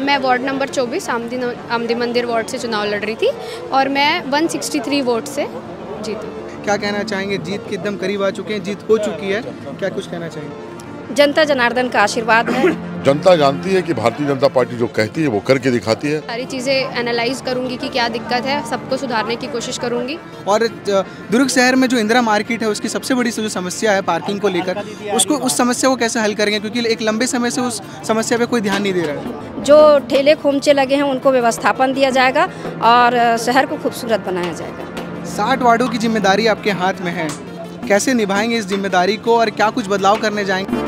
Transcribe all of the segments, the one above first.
मैं ward number 24 आमदी मंदिर ward से चुनाव लड़ रही थी और मैं 163 वोट से जीती। क्या कहना चाहेंगे? जीत के एकदम करीब आ चुके हैं, जीत हो चुकी है, क्या कुछ कहना चाहेंगे? जनता जनार्दन का आशीर्वाद है। जनता जानती है कि भारतीय जनता पार्टी जो कहती है वो करके दिखाती है। सारी चीज़ें एनालाइज करूंगी कि क्या दिक्कत है, सबको सुधारने की कोशिश करूंगी। और दुर्ग शहर में जो इंदिरा मार्केट है उसकी सबसे बड़ी जो समस्या है पार्किंग को लेकर, उसको उस समस्या को कैसे हल करेंगे? क्योंकि एक लंबे समय से उस समस्या पे कोई ध्यान नहीं दे रहा है। जो ठेले खोमचे लगे हैं उनको व्यवस्थापन दिया जाएगा और शहर को खूबसूरत बनाया जाएगा। 60 वार्डों की जिम्मेदारी आपके हाथ में है, कैसे निभाएंगे इस जिम्मेदारी को और क्या कुछ बदलाव करने जाएंगे?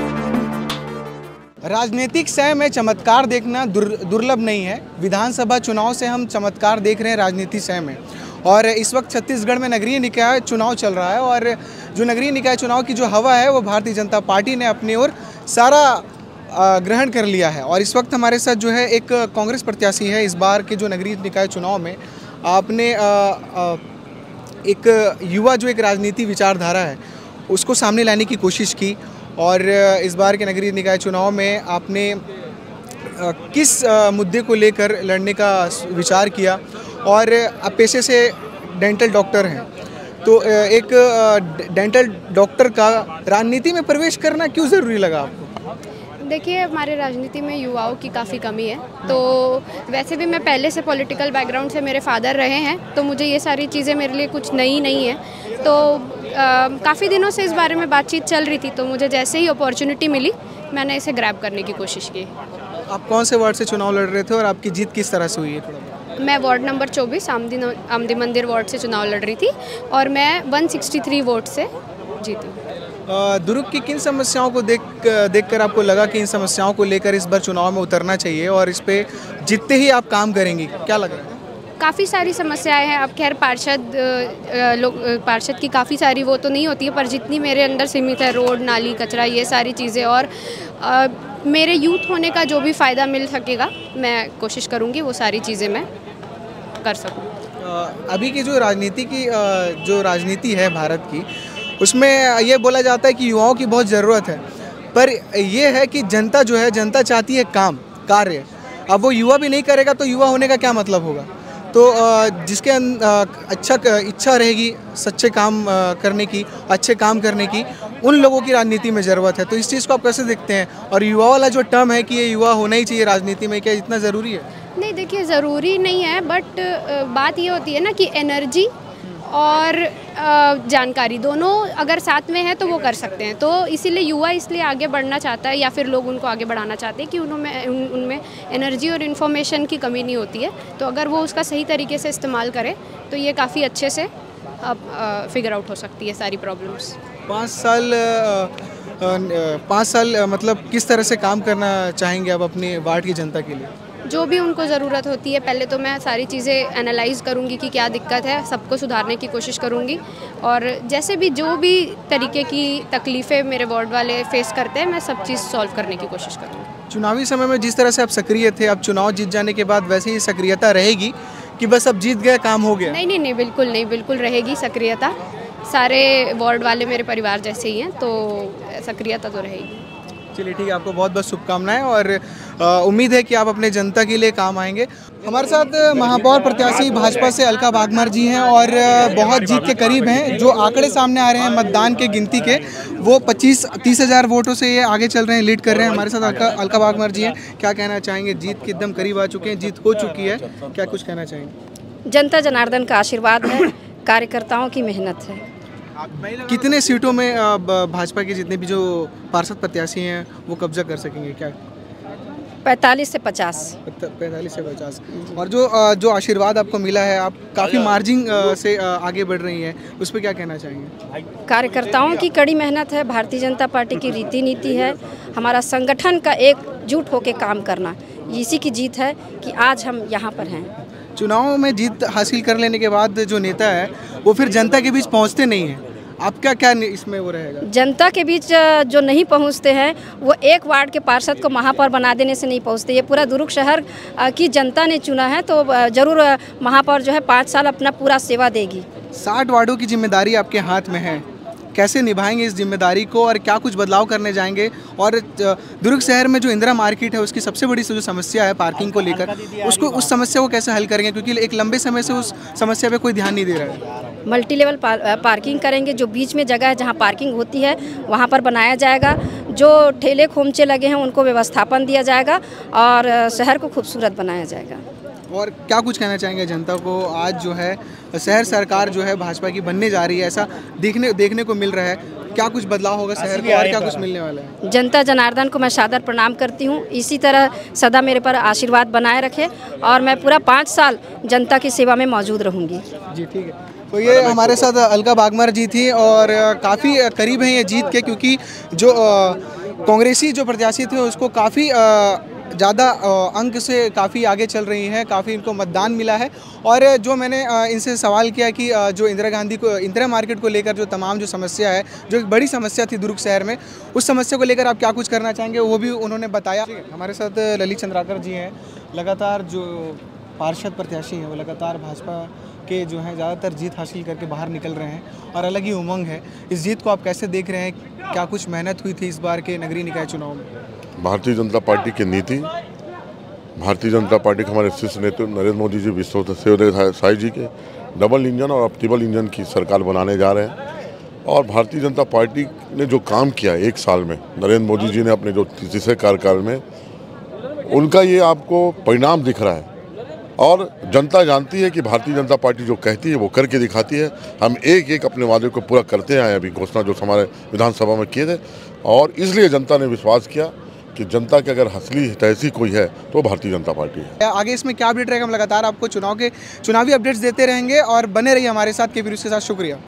राजनीतिक सह में चमत्कार देखना दुर्लभ नहीं है। विधानसभा चुनाव से हम चमत्कार देख रहे हैं राजनीतिक सह में। और इस वक्त छत्तीसगढ़ में नगरीय निकाय चुनाव चल रहा है और जो नगरीय निकाय चुनाव की जो हवा है वो भारतीय जनता पार्टी ने अपनी ओर सारा ग्रहण कर लिया है। और इस वक्त हमारे साथ जो है एक कांग्रेस प्रत्याशी है। इस बार के जो नगरीय निकाय चुनाव में आपने एक युवा जो एक राजनीति विचारधारा है उसको सामने लाने की कोशिश की और इस बार के नगरीय निकाय चुनाव में आपने किस मुद्दे को लेकर लड़ने का विचार किया? और आप पेशे से डेंटल डॉक्टर हैं, तो एक डेंटल डॉक्टर का राजनीति में प्रवेश करना क्यों ज़रूरी लगा आपको? देखिए, हमारे राजनीति में युवाओं की काफ़ी कमी है। तो वैसे भी मैं पहले से पॉलिटिकल बैकग्राउंड से मेरे फादर रहे हैं, तो मुझे ये सारी चीज़ें मेरे लिए कुछ नई नहीं है। तो काफ़ी दिनों से इस बारे में बातचीत चल रही थी, तो मुझे जैसे ही अपॉर्चुनिटी मिली मैंने इसे ग्रैब करने की कोशिश की। आप कौन से वार्ड से चुनाव लड़ रहे थे और आपकी जीत किस तरह से हुई है? मैं वार्ड नंबर 24 आमदी मंदिर वार्ड से चुनाव लड़ रही थी और मैं 163 वोट से जीती। दुर्ग की किन समस्याओं को देखकर आपको लगा कि इन समस्याओं को लेकर इस बार चुनाव में उतरना चाहिए और इस पे जीतते ही आप काम करेंगी? क्या लग रहा है? काफ़ी सारी समस्याएं हैं। अब खैर पार्षद की काफ़ी सारी वो तो नहीं होती है, पर जितनी मेरे अंदर सीमित है, रोड नाली कचरा ये सारी चीज़ें, और मेरे यूथ होने का जो भी फ़ायदा मिल सकेगा मैं कोशिश करूँगी वो सारी चीज़ें मैं कर सकूँ। अभी की जो राजनीति है भारत की, उसमें ये बोला जाता है कि युवाओं की बहुत ज़रूरत है, पर यह है कि जनता जो है, जनता चाहती है कार्य। अब वो युवा भी नहीं करेगा तो युवा होने का क्या मतलब होगा? तो जिसके इच्छा रहेगी सच्चे काम करने की, अच्छे काम करने की, उन लोगों की राजनीति में ज़रूरत है। तो इस चीज़ को आप कैसे देखते हैं? और युवा वाला जो टर्म है कि ये युवा होना ही चाहिए राजनीति में, क्या इतना ज़रूरी है? नहीं, देखिए, ज़रूरी नहीं है, बट बात ये होती है ना कि एनर्जी और जानकारी दोनों अगर साथ में है तो वो कर सकते हैं। तो इसीलिए युवा इसलिए आगे बढ़ना चाहता है या फिर लोग उनको आगे बढ़ाना चाहते हैं कि उनमें एनर्जी और इन्फॉर्मेशन की कमी नहीं होती है। तो अगर वो उसका सही तरीके से इस्तेमाल करे तो ये काफ़ी अच्छे से फिगर आउट हो सकती है सारी प्रॉब्लम्स। 5 साल मतलब किस तरह से काम करना चाहेंगे आप अपने वार्ड की जनता के लिए? जो भी उनको ज़रूरत होती है, पहले तो मैं सारी चीज़ें एनालाइज करूँगी कि क्या दिक्कत है, सबको सुधारने की कोशिश करूँगी। और जैसे भी जो भी तरीके की तकलीफ़ें मेरे वार्ड वाले फेस करते हैं, मैं सब चीज़ सॉल्व करने की कोशिश करूँगी। चुनावी समय में जिस तरह से आप सक्रिय थे, अब चुनाव जीत जाने के बाद वैसे ही सक्रियता रहेगी कि बस अब जीत गए, काम हो गया? नहीं, बिल्कुल नहीं, बिल्कुल रहेगी सक्रियता। सारे वार्ड वाले मेरे परिवार जैसे ही हैं, तो सक्रियता तो रहेगी। चलिए ठीक है, आपको बहुत बहुत शुभकामनाएं और उम्मीद है कि आप अपने जनता के लिए काम आएंगे। हमारे साथ महापौर प्रत्याशी भाजपा से अलका बागमार जी हैं और बहुत जीत के करीब हैं। जो आंकड़े सामने आ रहे हैं मतदान के गिनती के, वो 25-30 हज़ार वोटों से ये आगे चल रहे हैं, लीड कर रहे हैं। हमारे साथ अलका बागमार जी हैं, क्या कहना चाहेंगे? जीत के एकदम करीब आ चुके हैं, जीत हो चुकी है, क्या कुछ कहना चाहेंगे? जनता जनार्दन का आशीर्वाद है, कार्यकर्ताओं की मेहनत है। कितने सीटों में भाजपा के जितने भी जो पार्षद प्रत्याशी हैं वो कब्जा कर सकेंगे? क्या 45 से 50। 45 से 50। और जो आशीर्वाद आपको मिला है, आप काफ़ी मार्जिन से आगे बढ़ रही हैं, उस पर क्या कहना चाहेंगे? कार्यकर्ताओं की कड़ी मेहनत है, भारतीय जनता पार्टी की रीति नीति है, हमारा संगठन का एकजुट होकर काम करना, इसी की जीत है कि आज हम यहाँ पर हैं। चुनाव में जीत हासिल कर लेने के बाद जो नेता है वो फिर जनता के बीच पहुँचते नहीं हैं, आपका क्या इसमें वो रहेगा? जनता के बीच जो नहीं पहुंचते हैं वो एक वार्ड के पार्षद को महापौर बना देने से नहीं पहुंचते। ये पूरा दुर्ग शहर की जनता ने चुना है, तो जरूर महापौर जो है 5 साल अपना पूरा सेवा देगी। 60 वार्डों की जिम्मेदारी आपके हाथ में है, कैसे निभाएंगे इस जिम्मेदारी को और क्या कुछ बदलाव करने जाएंगे। और दुर्ग शहर में जो इंदिरा मार्केट है उसकी सबसे बड़ी जो समस्या है पार्किंग को लेकर, उसको उस समस्या को कैसे हल करेंगे, क्योंकि एक लंबे समय से उस समस्या पे कोई ध्यान नहीं दे रहा है। मल्टी लेवल पार्किंग करेंगे, जो बीच में जगह है जहाँ पार्किंग होती है वहाँ पर बनाया जाएगा। जो ठेले खोमचे लगे हैं उनको व्यवस्थापन दिया जाएगा और शहर को खूबसूरत बनाया जाएगा। और क्या कुछ कहना चाहेंगे जनता को? आज जो है शहर सरकार जो है भाजपा की बनने जा रही है, ऐसा देखने को मिल रहा है। क्या कुछ बदलाव होगा शहर को और क्या कुछ मिलने वाला है? जनता जनार्दन को मैं सादर प्रणाम करती हूँ। इसी तरह सदा मेरे पर आशीर्वाद बनाए रखे और मैं पूरा 5 साल जनता की सेवा में मौजूद रहूँगी। जी ठीक है। तो ये हमारे साथ अलका बागमार जी थी और काफ़ी करीब हैं ये जीत के, क्योंकि जो कांग्रेसी जो प्रत्याशी थे उसको काफ़ी ज़्यादा अंक से काफ़ी आगे चल रही हैं, काफ़ी इनको मतदान मिला है। और जो मैंने इनसे सवाल किया कि जो इंदिरा मार्केट को लेकर जो तमाम जो समस्या है, जो एक बड़ी समस्या थी दुर्ग शहर में, उस समस्या को लेकर आप क्या कुछ करना चाहेंगे, वो भी उन्होंने बताया। हमारे साथ ललित चंद्राकर जी हैं। लगातार जो पार्षद प्रत्याशी हैं वो लगातार भाजपा के जो हैं ज़्यादातर जीत हासिल करके बाहर निकल रहे हैं और अलग ही उमंग है। इस जीत को आप कैसे देख रहे हैं? क्या कुछ मेहनत हुई थी इस बार के नगरीय निकाय चुनाव में? भारतीय जनता पार्टी की नीति, भारतीय जनता पार्टी के हमारे शीर्ष नेता नरेंद्र मोदी जी, विश्वदेव साई जी के डबल इंजन और अब ट्रिपल इंजन की सरकार बनाने जा रहे हैं। और भारतीय जनता पार्टी ने जो काम किया 1 साल में, नरेंद्र मोदी जी ने अपने जो तीसरे कार्यकाल में, उनका ये आपको परिणाम दिख रहा है। और जनता जानती है कि भारतीय जनता पार्टी जो कहती है वो करके दिखाती है। हम एक अपने वादे को पूरा करते आए, अभी घोषणा जो हमारे विधानसभा में किए थे, और इसलिए जनता ने विश्वास किया कि जनता के अगर असली हितैषी कोई है तो भारतीय जनता पार्टी है। आगे इसमें क्या अपडेट रहेगा, हम लगातार आपको चुनावी अपडेट्स देते रहेंगे और बने रहिए हमारे साथ। के वीर के साथ शुक्रिया।